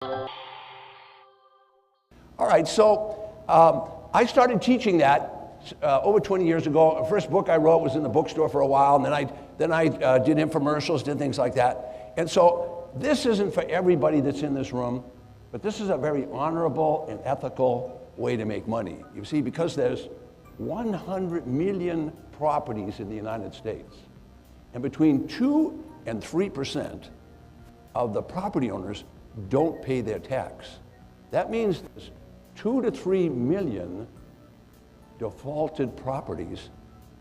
All right, so I started teaching that over 20 years ago. The first book I wrote was in the bookstore for a while, and then I did infomercials, did things like that. And so this isn't for everybody that's in this room, but this is a very honorable and ethical way to make money. You see, because there's 100 million properties in the United States, and between 2 and 3% of the property owners don't pay their tax. That means there's 2 to 3 million defaulted properties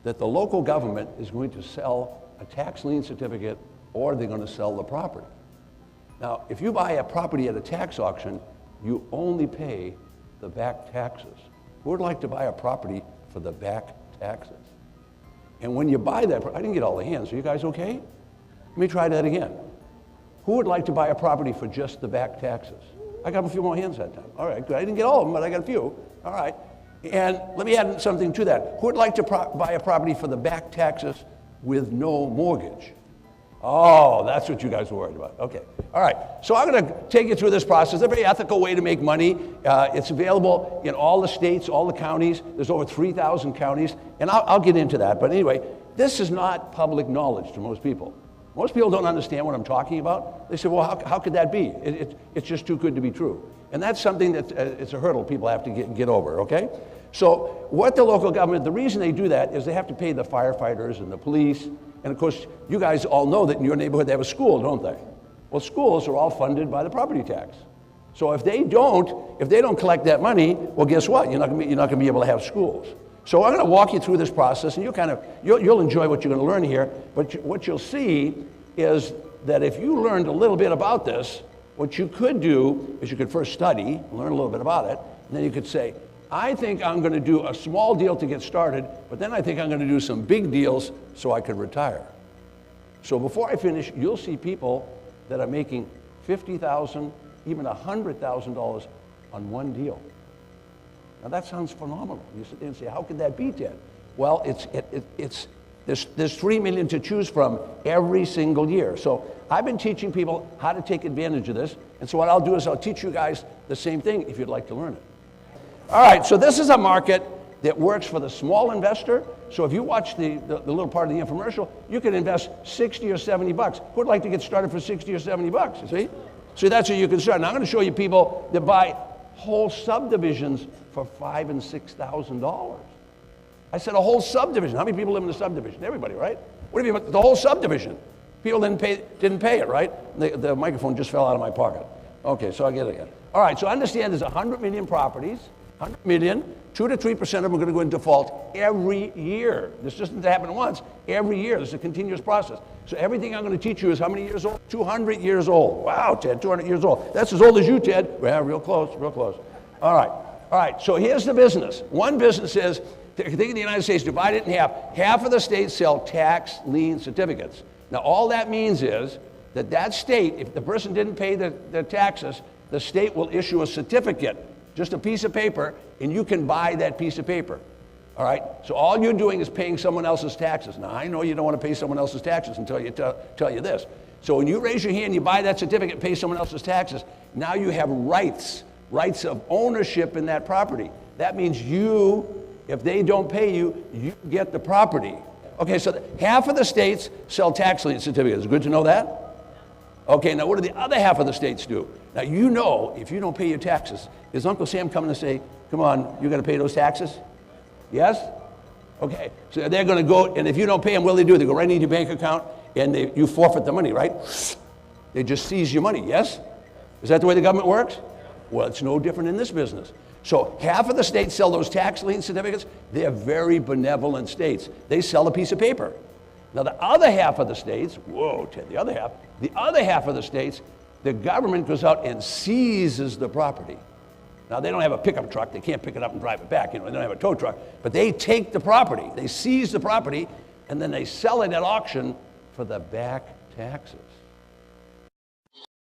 that the local government is going to sell a tax lien certificate, or they're going to sell the property. Now, if you buy a property at a tax auction, you only pay the back taxes. Who would like to buy a property for the back taxes? And when you buy that, I didn't get all the hands. Are you guys okay? Let me try that again. Who would like to buy a property for just the back taxes? I got a few more hands that time. All right, good. I didn't get all of them, but I got a few. All right. And let me add something to that. Who would like to buy a property for the back taxes with no mortgage? Oh, that's what you guys were worried about. Okay. All right. So I'm going to take you through this process. It's a very ethical way to make money. It's available in all the states, all the counties. There's over 3,000 counties. And I'll get into that. But anyway, this is not public knowledge to most people. Most people don't understand what I'm talking about. They say, well, how could that be? It's just too good to be true. And that's something that it's a hurdle people have to get over, okay? So what the local government, the reason they do that is they have to pay the firefighters and the police. And of course, you guys all know that in your neighborhood they have a school, don't they? Well, schools are all funded by the property tax. So if they don't collect that money, well, guess what? You're not going to be able to have schools. So I'm going to walk you through this process, and you'll enjoy what you're going to learn here. But what you'll see is that if you learned a little bit about this, what you could do is you could first study, learn a little bit about it, and then you could say, I think I'm going to do a small deal to get started, but then I think I'm going to do some big deals so I could retire. So before I finish, you'll see people that are making $50,000, even $100,000 on one deal. Now that sounds phenomenal. You sit there and say, how could that be, Ted? Well, there's 3 million to choose from every single year. So I've been teaching people how to take advantage of this. And so what I'll do is I'll teach you guys the same thing if you'd like to learn it. All right, so this is a market that works for the small investor. So if you watch the little part of the infomercial, you can invest 60 or 70 bucks. Who would like to get started for 60 or 70 bucks, you see? So that's how you can start. Now I'm going to show you people that buy whole subdivisions for $5,000 and $6,000. I said a whole subdivision. How many people live in a subdivision? Everybody, right? What do you mean, the whole subdivision? People didn't pay it, right? The microphone just fell out of my pocket. Okay, so I'll get it again. All right, so understand there's 100 million properties, 100 million, 2 to 3% of them are going to go in default every year. This doesn't happen once, every year. This is a continuous process. So everything I'm going to teach you is how many years old? 200 years old. Wow, Ted, 200 years old. That's as old as you, Ted. Well, real close, real close. All right, so here's the business. One business is, think of the United States, divide it in half. Half of the states sell tax lien certificates. Now, all that means is that state, if the person didn't pay the taxes, the state will issue a certificate, just a piece of paper, and you can buy that piece of paper. All right? So all you're doing is paying someone else's taxes. Now, I know you don't want to pay someone else's taxes until you tell you this. So when you raise your hand, you buy that certificate, pay someone else's taxes, now you have rights of ownership in that property. That means if they don't pay you, you get the property. Okay, so half of the states sell tax lien certificates. Good to know that? Okay, now what do the other half of the states do? Now you know if you don't pay your taxes, is Uncle Sam coming to say, come on, you got to pay those taxes? Yes? Okay, so they're going to go, and if you don't pay them, what do? They go right into your bank account, and you forfeit the money, right? They just seize your money, yes? Is that the way the government works? Well, it's no different in this business. So half of the states sell those tax lien certificates. They're very benevolent states. They sell a piece of paper. Now the other half of the states, whoa, Ted, the other half of the states, the government goes out and seizes the property. Now they don't have a pickup truck. They can't pick it up and drive it back. They don't have a tow truck. But they take the property. They seize the property, and then they sell it at auction for the back taxes.